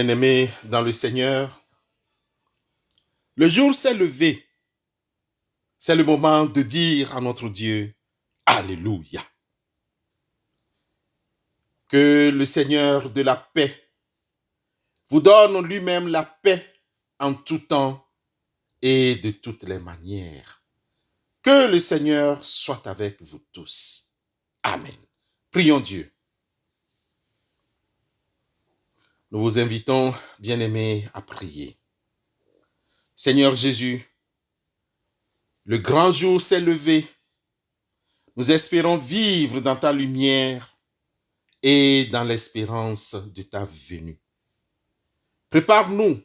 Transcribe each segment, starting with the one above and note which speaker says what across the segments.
Speaker 1: Bien-aimés dans le Seigneur, le jour s'est levé. C'est le moment de dire à notre Dieu, Alléluia. Que le Seigneur de la paix vous donne lui-même la paix en tout temps et de toutes les manières. Que le Seigneur soit avec vous tous. Amen. Prions Dieu. Nous vous invitons, bien-aimés, à prier. Seigneur Jésus, le grand jour s'est levé. Nous espérons vivre dans ta lumière et dans l'espérance de ta venue. Prépare-nous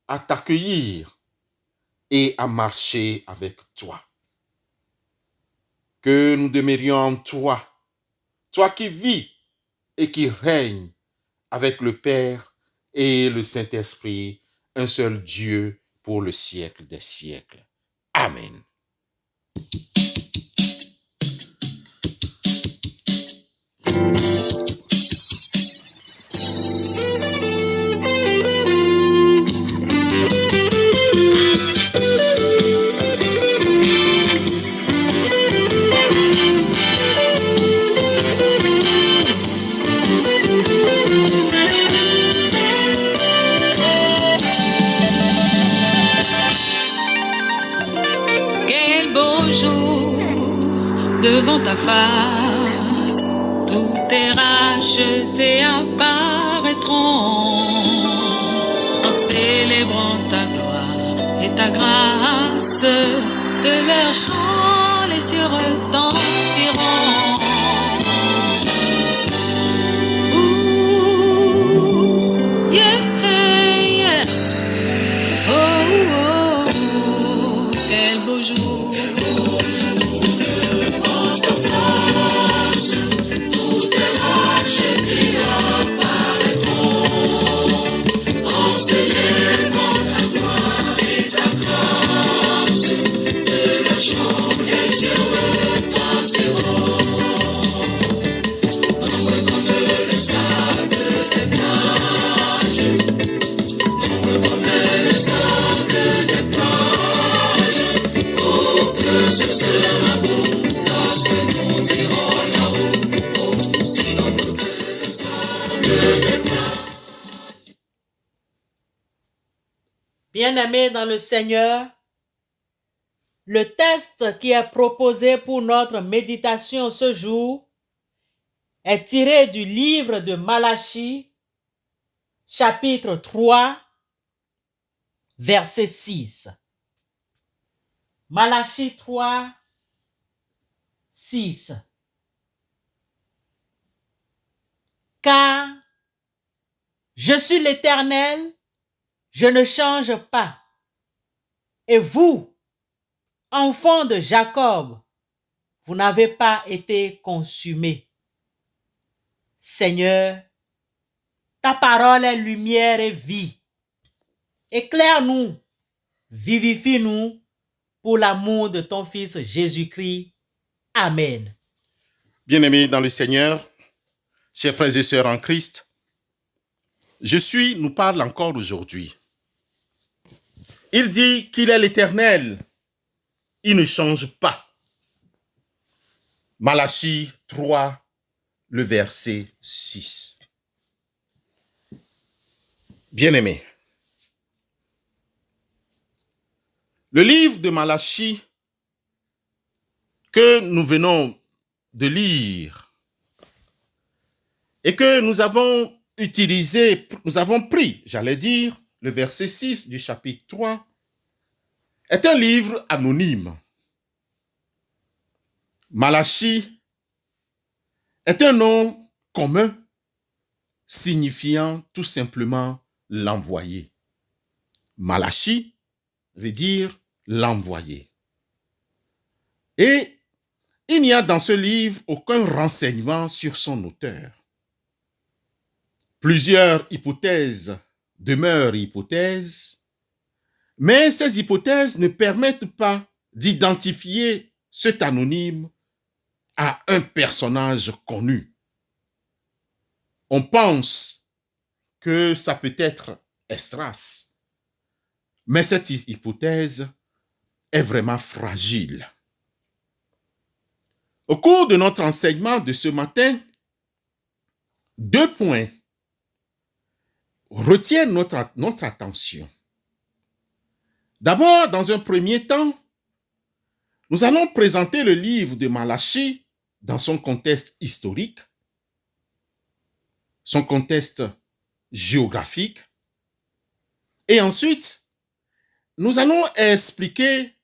Speaker 1: à t'accueillir et à marcher avec toi. Que nous demeurions en toi, toi qui vis et qui règnes avec le Père et le Saint-Esprit, un seul Dieu pour le siècle des siècles. Amen.
Speaker 2: Devant ta face, tous tes rachetés apparaîtront en célébrant ta gloire et ta grâce. De leur chant, les cieux retentiront. Ouh, yeah, yeah. Oh, oh, oh, quel beau jour.
Speaker 3: Bien-aimés dans le Seigneur, le texte qui est proposé pour notre méditation ce jour est tiré du livre de Malachie, chapitre 3, verset 6. Malachie 3, 6. Car je suis l'Éternel, je ne change pas. Et vous, enfants de Jacob, vous n'avez pas été consumés. Seigneur, ta parole est lumière et vie. Éclaire-nous, vivifie-nous pour l'amour de ton Fils Jésus-Christ. Amen.
Speaker 1: Bien-aimés dans le Seigneur, chers frères et sœurs en Christ, nous parle encore aujourd'hui. Il dit qu'il est l'Éternel. Il ne change pas. Malachie 3, le verset 6. Bien-aimés, le livre de Malachie que nous venons de lire et que nous avons pris, le verset 6 du chapitre 3, est un livre anonyme. Malachie est un nom commun signifiant tout simplement l'envoyé. Malachie veut dire l'envoyé. Et il n'y a dans ce livre aucun renseignement sur son auteur. Plusieurs hypothèses demeurent hypothèses, mais ces hypothèses ne permettent pas d'identifier cet anonyme à un personnage connu. On pense que ça peut être Esdras. Mais cette hypothèse est vraiment fragile. Au cours de notre enseignement de ce matin, 2 points retiennent notre attention. D'abord, dans un premier temps, nous allons présenter le livre de Malachie dans son contexte historique, son contexte géographique, et ensuite, nous allons expliquer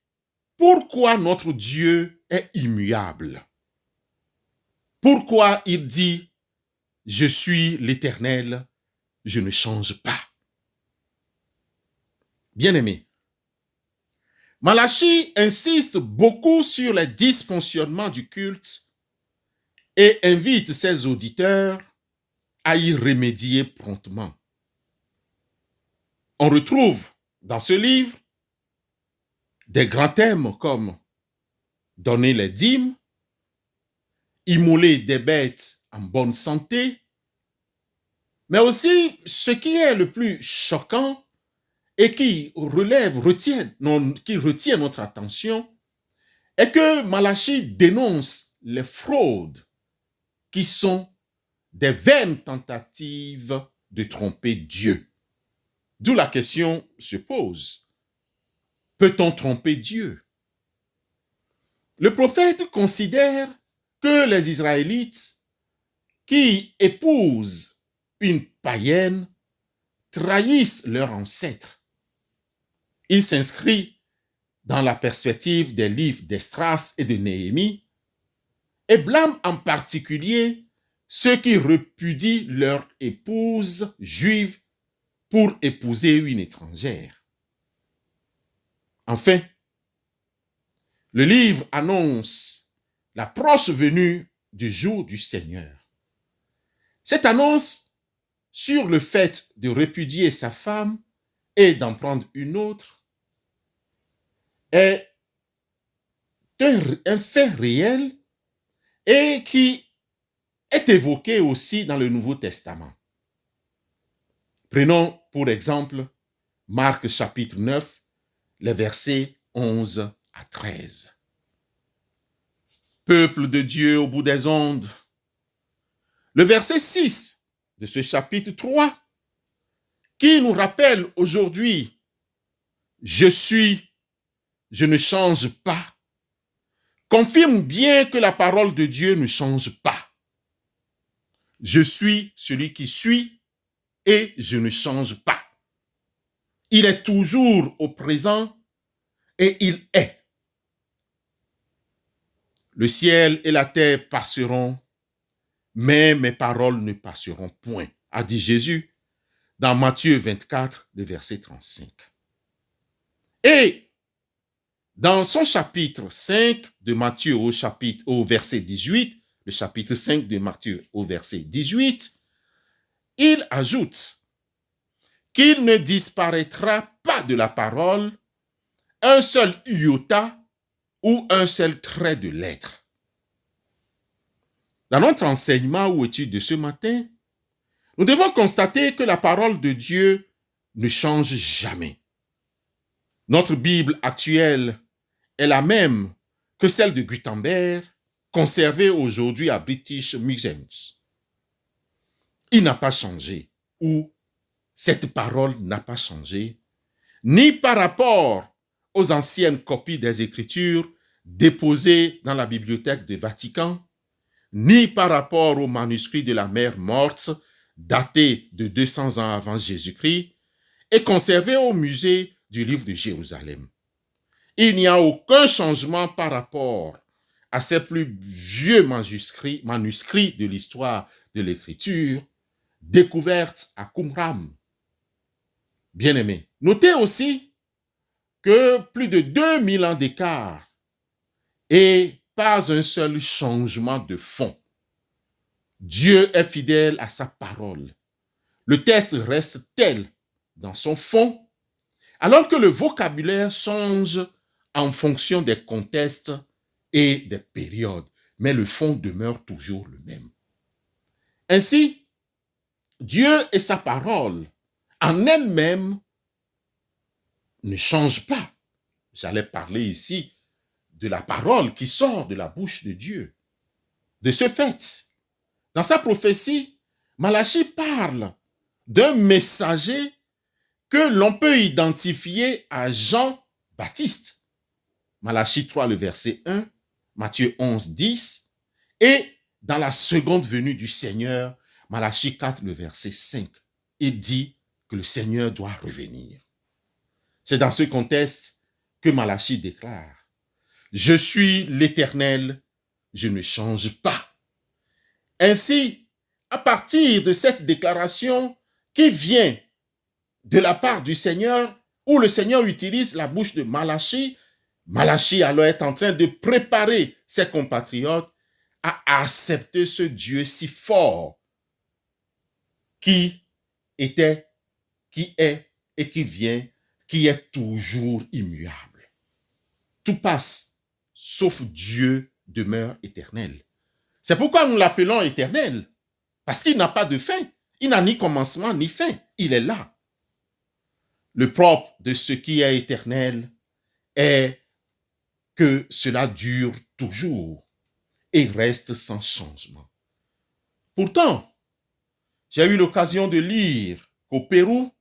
Speaker 1: pourquoi notre Dieu est immuable. Pourquoi il dit « Je suis l'Éternel, je ne change pas ». Bien-aimés, Malachie insiste beaucoup sur les dysfonctionnements du culte et invite ses auditeurs à y remédier promptement. On retrouve dans ce livre des grands thèmes comme donner les dîmes, immoler des bêtes en bonne santé, mais aussi ce qui est le plus choquant et qui retient notre attention est que Malachie dénonce les fraudes qui sont des vaines tentatives de tromper Dieu. D'où la question se pose. Peut-on tromper Dieu? Le prophète considère que les Israélites qui épousent une païenne trahissent leur ancêtre. Il s'inscrit dans la perspective des livres d'Esdras et de Néhémie et blâme en particulier ceux qui repudient leur épouse juive pour épouser une étrangère. Enfin, le livre annonce la proche venue du jour du Seigneur. Cette annonce sur le fait de répudier sa femme et d'en prendre une autre est un fait réel et qui est évoqué aussi dans le Nouveau Testament. Prenons pour exemple Marc chapitre 9, les versets 11 à 13. Peuple de Dieu au bout des ondes. Le verset 6 de ce chapitre 3 qui nous rappelle aujourd'hui « Je suis, je ne change pas » confirme bien que la parole de Dieu ne change pas. Je suis celui qui suis et je ne change pas. Il est toujours au présent et il est. Le ciel et la terre passeront, mais mes paroles ne passeront point, a dit Jésus dans Matthieu 24, le verset 35. Et dans son chapitre 5 de Matthieu au verset 18, le chapitre 5 de Matthieu au verset 18, il ajoute qu'il ne disparaîtra pas de la parole un seul iota ou un seul trait de lettre. Dans notre enseignement ou étude de ce matin, nous devons constater que la parole de Dieu ne change jamais. Notre Bible actuelle est la même que celle de Gutenberg, conservée aujourd'hui à British Museum. Il n'a pas changé, ou cette parole n'a pas changé, ni par rapport aux anciennes copies des Écritures déposées dans la bibliothèque du Vatican, ni par rapport aux manuscrits de la mer morte datés de 200 ans avant Jésus-Christ et conservés au musée du livre de Jérusalem. Il n'y a aucun changement par rapport à ces plus vieux manuscrits de l'histoire de l'Écriture découvertes à Qumran. Bien-aimés, notez aussi que plus de 2000 ans d'écart et pas un seul changement de fond. Dieu est fidèle à sa parole. Le texte reste tel dans son fond, alors que le vocabulaire change en fonction des contextes et des périodes, mais le fond demeure toujours le même. Ainsi, Dieu et sa parole, en elle-même, ne changent pas. J'allais parler ici de la parole qui sort de la bouche de Dieu. De ce fait, dans sa prophétie, Malachie parle d'un messager que l'on peut identifier à Jean-Baptiste. Malachie 3, le verset 1, Matthieu 11, 10, et dans la seconde venue du Seigneur, Malachie 4, le verset 5, il dit que le Seigneur doit revenir. C'est dans ce contexte que Malachie déclare: je suis l'Éternel, je ne change pas. Ainsi, à partir de cette déclaration qui vient de la part du Seigneur, où le Seigneur utilise la bouche de Malachie, Malachie alors est en train de préparer ses compatriotes à accepter ce Dieu si fort qui était, qui est et qui vient, qui est toujours immuable. Tout passe, sauf Dieu demeure éternel. C'est pourquoi nous l'appelons éternel, parce qu'il n'a pas de fin. Il n'a ni commencement ni fin. Il est là. Le propre de ce qui est éternel est que cela dure toujours et reste sans changement. Pourtant, j'ai eu l'occasion de lire qu'au Pérou,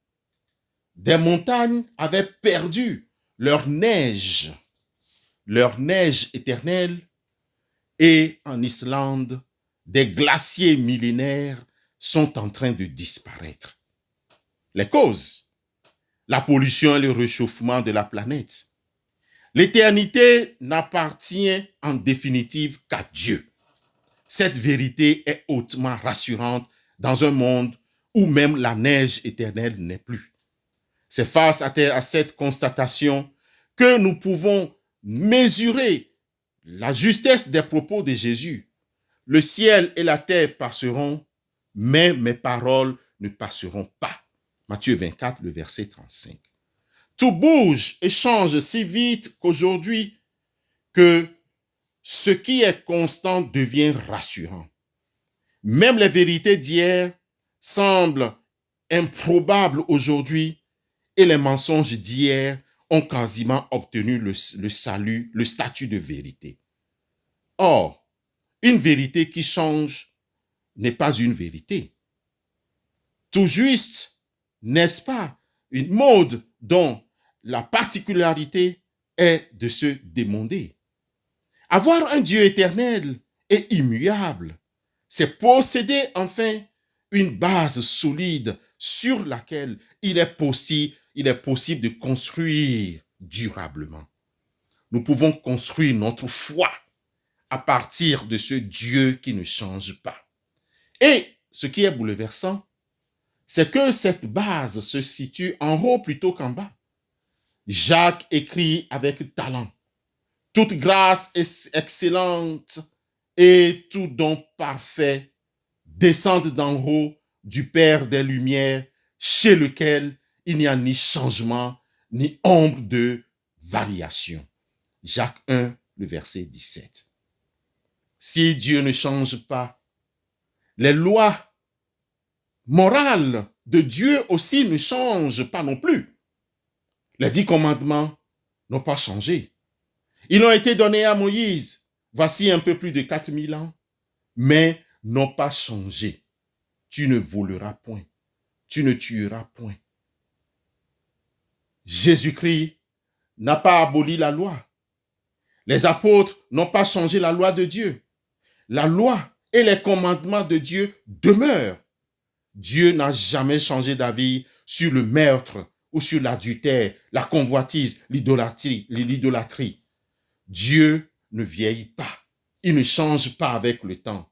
Speaker 1: des montagnes avaient perdu leur neige éternelle, et en Islande, des glaciers millénaires sont en train de disparaître. Les causes: la pollution et le réchauffement de la planète. L'éternité n'appartient en définitive qu'à Dieu. Cette vérité est hautement rassurante dans un monde où même la neige éternelle n'est plus. C'est face à cette constatation que nous pouvons mesurer la justesse des propos de Jésus. Le ciel et la terre passeront, mais mes paroles ne passeront pas. Matthieu 24, le verset 35. Tout bouge et change si vite qu'aujourd'hui que ce qui est constant devient rassurant. Même les vérités d'hier semblent improbables aujourd'hui et les mensonges d'hier ont quasiment obtenu le salut, le statut de vérité. Or, une vérité qui change n'est pas une vérité. Tout juste, n'est-ce pas, une mode dont la particularité est de se démonder. Avoir un Dieu éternel et immuable, c'est posséder enfin une base solide sur laquelle il est possible de construire durablement. Nous pouvons construire notre foi à partir de ce Dieu qui ne change pas. Et ce qui est bouleversant, c'est que cette base se situe en haut plutôt qu'en bas. Jacques écrit avec talent: toute grâce est excellente et tout don parfait descendent d'en haut du Père des Lumières, chez lequel il n'y a ni changement, ni ombre de variation. Jacques 1, le verset 17. Si Dieu ne change pas, les lois morales de Dieu aussi ne changent pas non plus. Les 10 commandements n'ont pas changé. Ils ont été donnés à Moïse, voici un peu plus de 4000 ans, mais n'ont pas changé. Tu ne voleras point, tu ne tueras point. Jésus-Christ n'a pas aboli la loi. Les apôtres n'ont pas changé la loi de Dieu. La loi et les commandements de Dieu demeurent. Dieu n'a jamais changé d'avis sur le meurtre ou sur l'adultère, la convoitise, l'idolâtrie. Dieu ne vieillit pas. Il ne change pas avec le temps.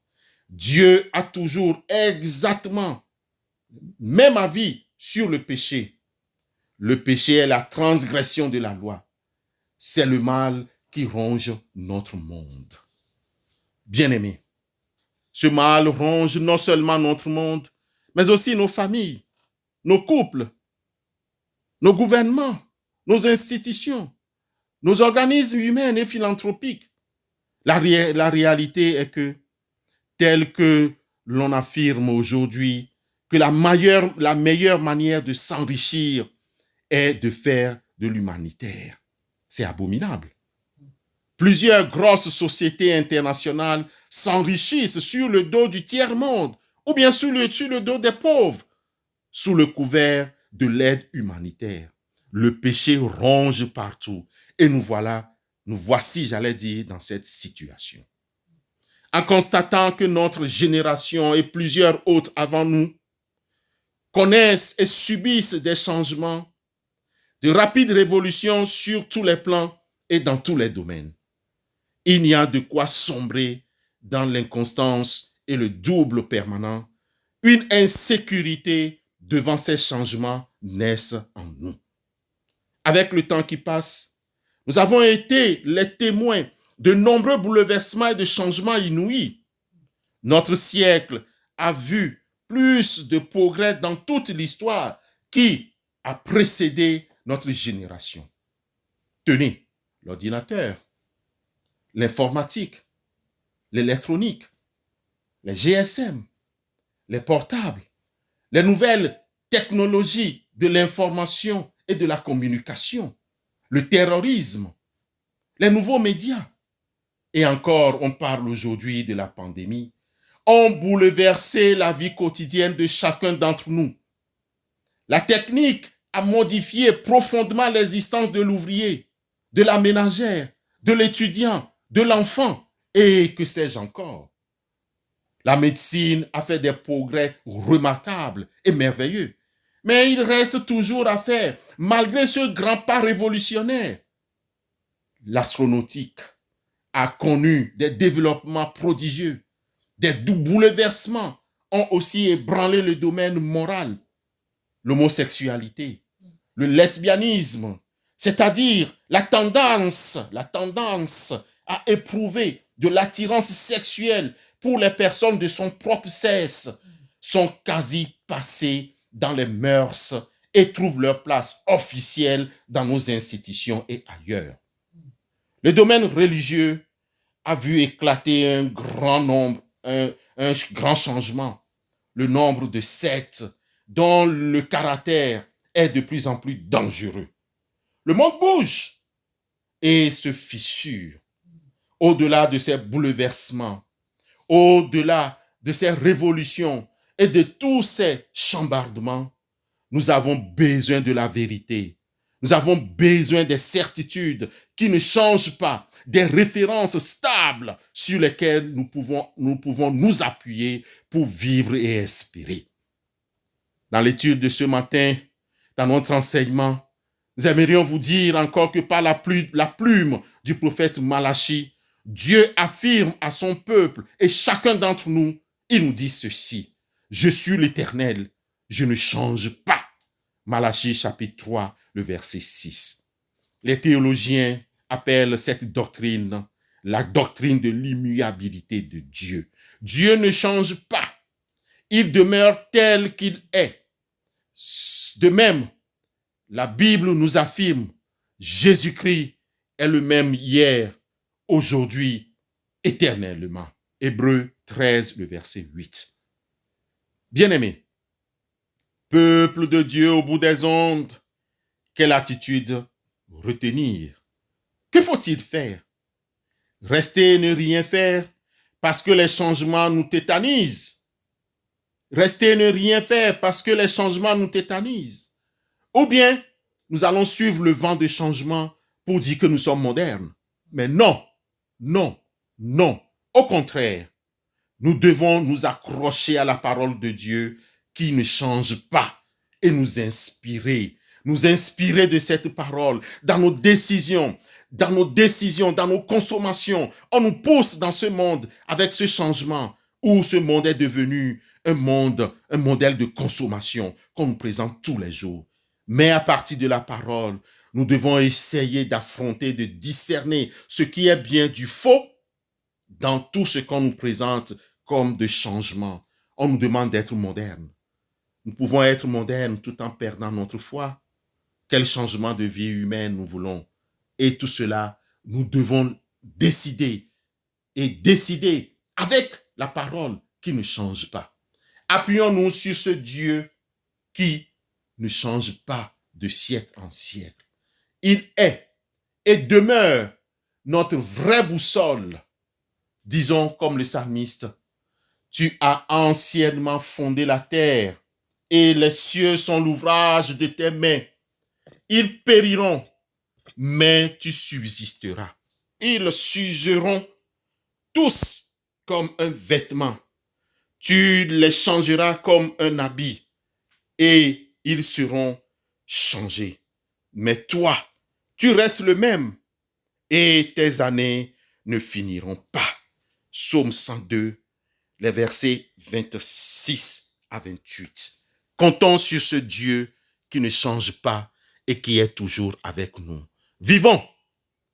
Speaker 1: Dieu a toujours exactement même avis sur le péché. Le péché est la transgression de la loi. C'est le mal qui ronge notre monde. Bien-aimés, ce mal ronge non seulement notre monde, mais aussi nos familles, nos couples, nos gouvernements, nos institutions, nos organismes humains et philanthropiques. La réalité est que, tel que l'on affirme aujourd'hui que la meilleure manière de s'enrichir est de faire de l'humanitaire. C'est abominable. Plusieurs grosses sociétés internationales s'enrichissent sur le dos du tiers-monde ou bien sur le dos des pauvres, sous le couvert de l'aide humanitaire. Le péché ronge partout et nous voici, j'allais dire, dans cette situation. En constatant que notre génération et plusieurs autres avant nous connaissent et subissent des changements, de rapides révolutions sur tous les plans et dans tous les domaines, il y a de quoi sombrer dans l'inconstance et le double permanent. Une insécurité devant ces changements naissent en nous. Avec le temps qui passe, nous avons été les témoins de nombreux bouleversements et de changements inouïs. Notre siècle a vu plus de progrès dans toute l'histoire qui a précédé notre génération. Tenez, l'ordinateur, l'informatique, l'électronique, les GSM, les portables, les nouvelles technologies de l'information et de la communication, le terrorisme, les nouveaux médias. Et encore, on parle aujourd'hui de la pandémie, ont bouleversé la vie quotidienne de chacun d'entre nous. La technique a modifié profondément l'existence de l'ouvrier, de la ménagère, de l'étudiant, de l'enfant, et que sais-je encore. La médecine a fait des progrès remarquables et merveilleux, mais il reste toujours à faire, malgré ce grand pas révolutionnaire. L'astronautique a connu des développements prodigieux, des bouleversements ont aussi ébranlé le domaine moral, l'homosexualité, le lesbianisme, c'est-à-dire la tendance à éprouver de l'attirance sexuelle pour les personnes de son propre sexe, sont quasi passées dans les mœurs et trouvent leur place officielle dans nos institutions et ailleurs. Le domaine religieux a vu éclater un grand changement. Le nombre de sectes dont le caractère est de plus en plus dangereux. Le monde bouge et se fissure. Au-delà de ces bouleversements, au-delà de ces révolutions et de tous ces chambardements, nous avons besoin de la vérité. Nous avons besoin des certitudes qui ne changent pas, des références stables sur lesquelles nous pouvons nous appuyer pour vivre et espérer. Dans l'étude de ce matin, dans notre enseignement, nous aimerions vous dire encore que par la plume du prophète Malachi, Dieu affirme à son peuple et chacun d'entre nous, il nous dit ceci: je suis l'Éternel, je ne change pas. Malachi chapitre 3, le verset 6. Les théologiens appellent cette doctrine la doctrine de l'immuabilité de Dieu. Dieu ne change pas. Il demeure tel qu'il est. De même, la Bible nous affirme Jésus-Christ est le même hier, aujourd'hui, éternellement. Hébreux 13, le verset 8. Bien-aimés, peuple de Dieu au bout des ondes, quelle attitude retenir? Que faut-il faire? Rester et ne rien faire parce que les changements nous tétanisent. Rester et ne rien faire parce que les changements nous tétanisent. Ou bien, nous allons suivre le vent de changement pour dire que nous sommes modernes. Mais non, non, non. Au contraire, nous devons nous accrocher à la parole de Dieu qui ne change pas et nous inspirer de cette parole dans nos décisions, dans nos consommations. On nous pousse dans ce monde avec ce changement où ce monde est devenu un modèle de consommation qu'on nous présente tous les jours. Mais à partir de la parole, nous devons essayer d'affronter, de discerner ce qui est bien du faux dans tout ce qu'on nous présente comme de changement. On nous demande d'être modernes. Nous pouvons être modernes tout en perdant notre foi. Quel changement de vie humaine nous voulons? Et tout cela, nous devons décider avec la parole qui ne change pas, Appuyons-nous sur ce Dieu qui ne change pas de siècle en siècle. Il est et demeure notre vraie boussole. Disons comme le psalmiste, tu as anciennement fondé la terre et les cieux sont l'ouvrage de tes mains. Ils périront, mais tu subsisteras. Ils s'useront tous comme un vêtement. Tu les changeras comme un habit et ils seront changés. Mais toi, tu restes le même et tes années ne finiront pas. Psaume 102, les versets 26 à 28. Comptons sur ce Dieu qui ne change pas et qui est toujours avec nous. Vivons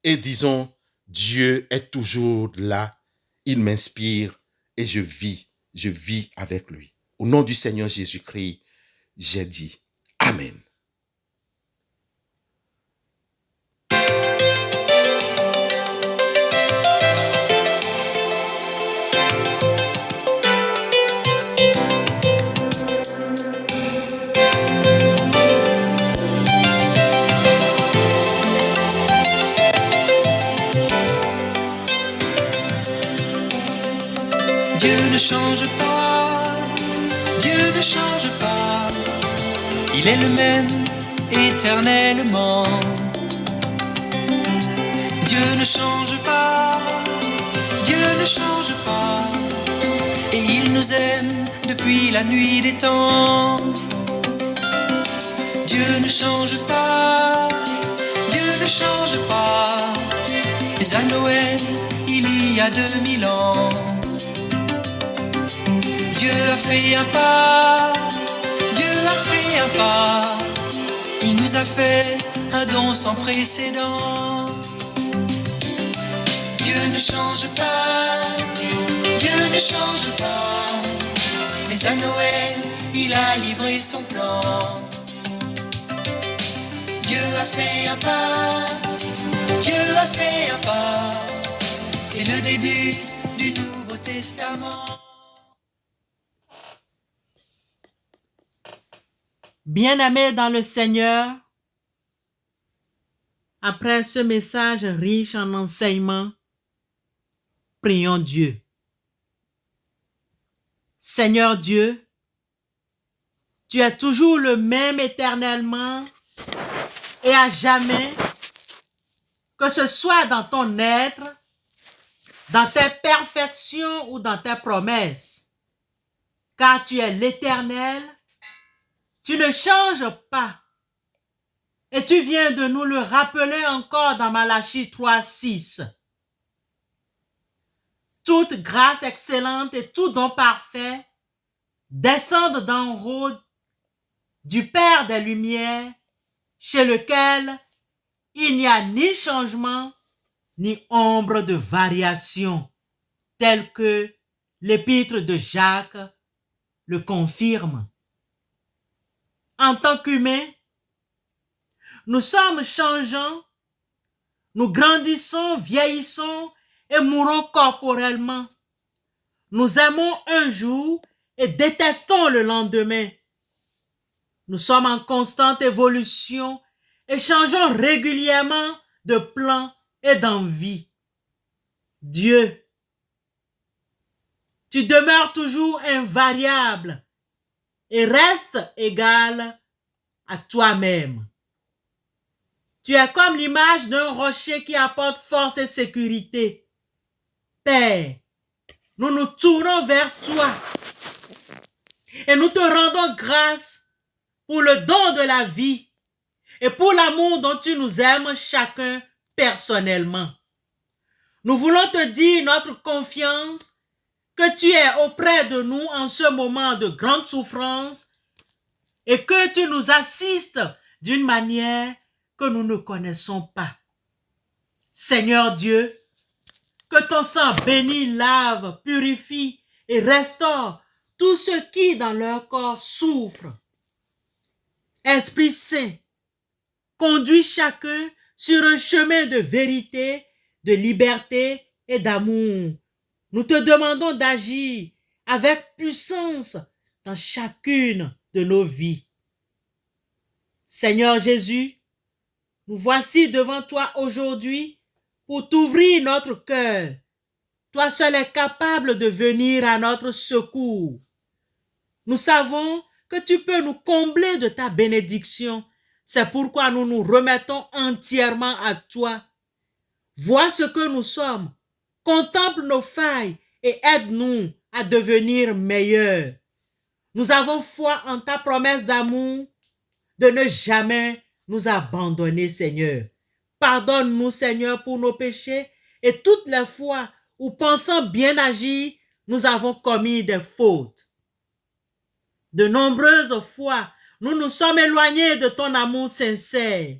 Speaker 1: et disons, Dieu est toujours là, il m'inspire et je vis avec lui. Au nom du Seigneur Jésus-Christ, j'ai dit Amen.
Speaker 4: Dieu ne change pas, Dieu ne change pas, il est le même éternellement. Dieu ne change pas, Dieu ne change pas, et il nous aime depuis la nuit des temps. Dieu ne change pas, Dieu ne change pas, mais à Noël, il y a 2000 ans. Dieu a fait un pas, Dieu a fait un pas, il nous a fait un don sans précédent. Dieu ne change pas, Dieu ne change pas, mais à Noël, il a livré son plan. Dieu a fait un pas, Dieu a fait un pas, c'est le début du Nouveau Testament.
Speaker 3: Bien-aimés dans le Seigneur, après ce message riche en enseignements, prions Dieu. Seigneur Dieu, tu es toujours le même éternellement et à jamais, que ce soit dans ton être, dans tes perfections ou dans tes promesses, car tu es l'Éternel. Tu ne changes pas. Et tu viens de nous le rappeler encore dans Malachie 3:6. Toute grâce excellente et tout don parfait descendent d'en haut du Père des Lumières, chez lequel il n'y a ni changement ni ombre de variation, tel que l'épître de Jacques le confirme. En tant qu'humains, nous sommes changeants, nous grandissons, vieillissons et mourons corporellement. Nous aimons un jour et détestons le lendemain. Nous sommes en constante évolution et changeons régulièrement de plan et d'envie. Dieu, tu demeures toujours invariable et reste égal à toi-même. Tu es comme l'image d'un rocher qui apporte force et sécurité. Père, nous nous tournons vers toi et nous te rendons grâce pour le don de la vie et pour l'amour dont tu nous aimes chacun personnellement. Nous voulons te dire notre confiance que tu es auprès de nous en ce moment de grande souffrance et que tu nous assistes d'une manière que nous ne connaissons pas. Seigneur Dieu, que ton sang béni lave, purifie et restaure tous ceux qui dans leur corps souffrent. Esprit Saint, conduis chacun sur un chemin de vérité, de liberté et d'amour. Nous te demandons d'agir avec puissance dans chacune de nos vies. Seigneur Jésus, nous voici devant toi aujourd'hui pour t'ouvrir notre cœur. Toi seul es capable de venir à notre secours. Nous savons que tu peux nous combler de ta bénédiction. C'est pourquoi nous nous remettons entièrement à toi. Vois ce que nous sommes. Contemple nos failles et aide-nous à devenir meilleurs. Nous avons foi en ta promesse d'amour, de ne jamais nous abandonner, Seigneur. Pardonne-nous, Seigneur, pour nos péchés et toutes les fois où, pensant bien agir, nous avons commis des fautes. De nombreuses fois, nous nous sommes éloignés de ton amour sincère.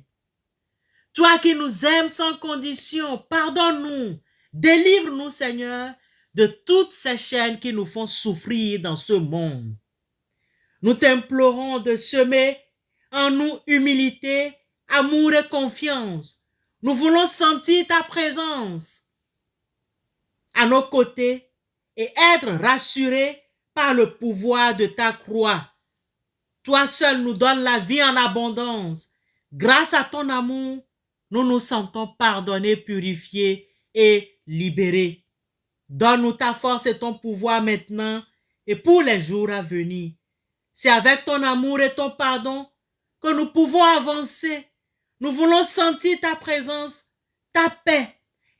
Speaker 3: Toi qui nous aimes sans condition, pardonne-nous, délivre-nous, Seigneur, de toutes ces chaînes qui nous font souffrir dans ce monde. Nous t'implorons de semer en nous humilité, amour et confiance. Nous voulons sentir ta présence à nos côtés et être rassurés par le pouvoir de ta croix. Toi seul nous donnes la vie en abondance. Grâce à ton amour, nous nous sentons pardonnés, purifiés et libérés. Donne-nous ta force et ton pouvoir maintenant et pour les jours à venir. C'est avec ton amour et ton pardon que nous pouvons avancer. Nous voulons sentir ta présence, ta paix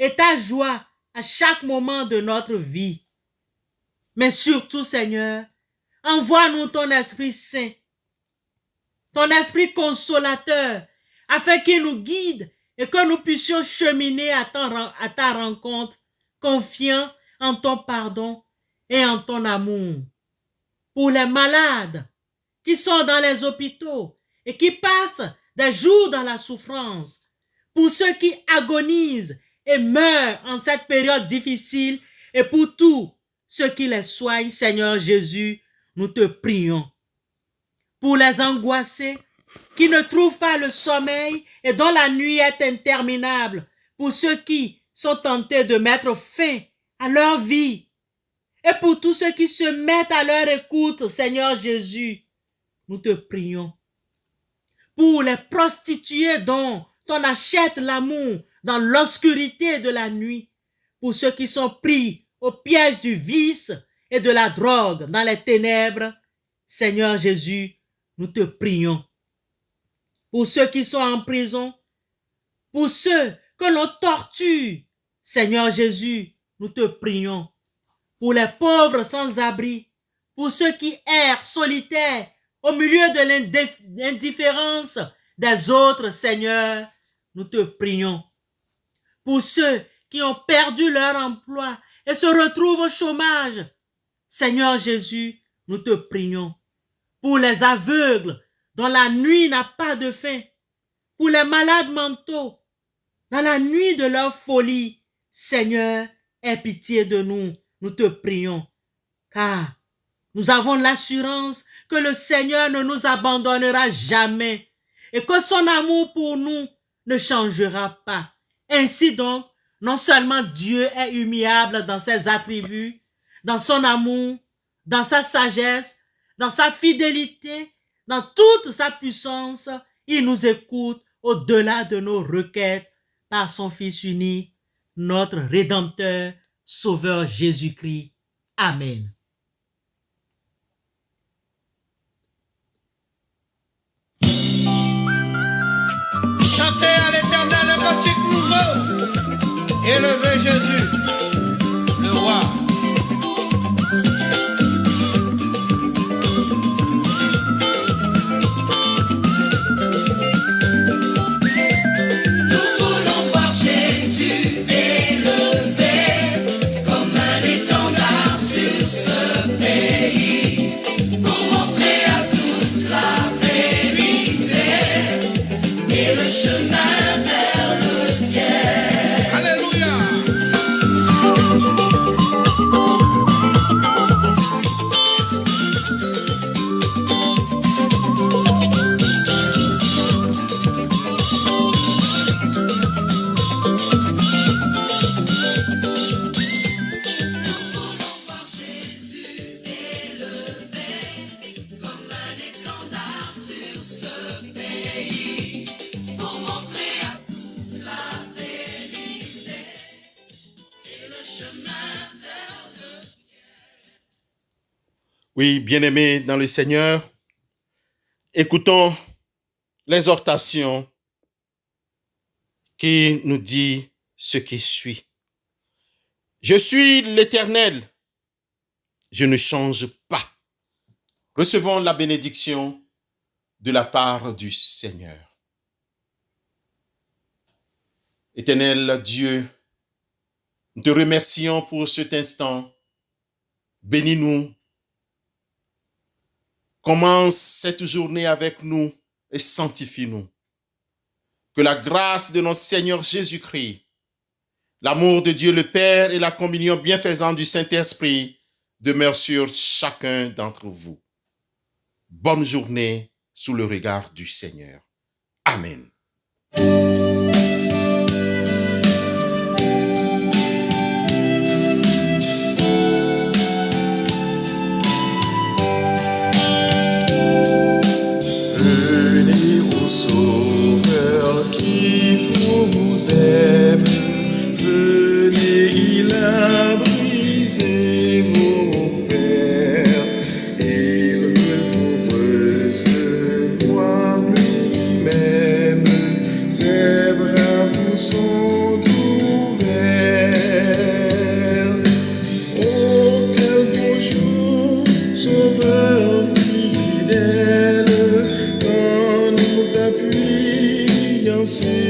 Speaker 3: et ta joie à chaque moment de notre vie. Mais surtout, Seigneur, envoie-nous ton Esprit Saint, ton Esprit consolateur, afin qu'il nous guide et que nous puissions cheminer à ta rencontre, confiants en ton pardon et en ton amour. Pour les malades qui sont dans les hôpitaux et qui passent des jours dans la souffrance, pour ceux qui agonisent et meurent en cette période difficile et pour tous ceux qui les soignent, Seigneur Jésus, nous te prions. Pour les angoissés qui ne trouvent pas le sommeil et dont la nuit est interminable, pour ceux qui sont tentés de mettre fin à leur vie, et pour tous ceux qui se mettent à leur écoute, Seigneur Jésus, nous te prions. Pour les prostituées dont on achète l'amour dans l'obscurité de la nuit, pour ceux qui sont pris au piège du vice et de la drogue dans les ténèbres, Seigneur Jésus, nous te prions. Pour ceux qui sont en prison, pour ceux que l'on torture, Seigneur Jésus, nous te prions. Pour les pauvres sans abri, pour ceux qui errent solitaires au milieu de l'indifférence des autres, Seigneur, nous te prions. Pour ceux qui ont perdu leur emploi et se retrouvent au chômage, Seigneur Jésus, nous te prions. Pour les aveugles dont la nuit n'a pas de fin, pour les malades mentaux, dans la nuit de leur folie, Seigneur, aie pitié de nous, nous te prions, car nous avons l'assurance que le Seigneur ne nous abandonnera jamais et que son amour pour nous ne changera pas. Ainsi donc, non seulement Dieu est immuable dans ses attributs, dans son amour, dans sa sagesse, dans sa fidélité, dans toute sa puissance, il nous écoute au-delà de nos requêtes par son Fils unique, notre Rédempteur, Sauveur Jésus-Christ. Amen.
Speaker 5: Chantez à l'Éternel un cantique nouveau. Élevez Jésus, le roi.
Speaker 4: Nous voulons voir Jésus élevé comme un étendard sur ce pays pour montrer à tous la vérité et le chemin vers le ciel.
Speaker 5: Alléluia.
Speaker 1: Oui, bien-aimés dans le Seigneur, écoutons l'exhortation qui nous dit ce qui suit. Je suis l'Éternel, je ne change pas. Recevons la bénédiction de la part du Seigneur. Éternel Dieu, nous te remercions pour cet instant. Bénis-nous. Commence cette journée avec nous et sanctifie-nous. Que la grâce de notre Seigneur Jésus-Christ, l'amour de Dieu le Père et la communion bienfaisante du Saint-Esprit demeurent sur chacun d'entre vous. Bonne journée sous le regard du Seigneur. Amen.
Speaker 6: Venez au Sauveur qui vous aime. Venez, il a brisé vos fers. Il veut vous recevoir lui-même. Ses bras vous sont ouverts. Oh, quel beau jour, Sauveur fidèle, quand nous appuyons sur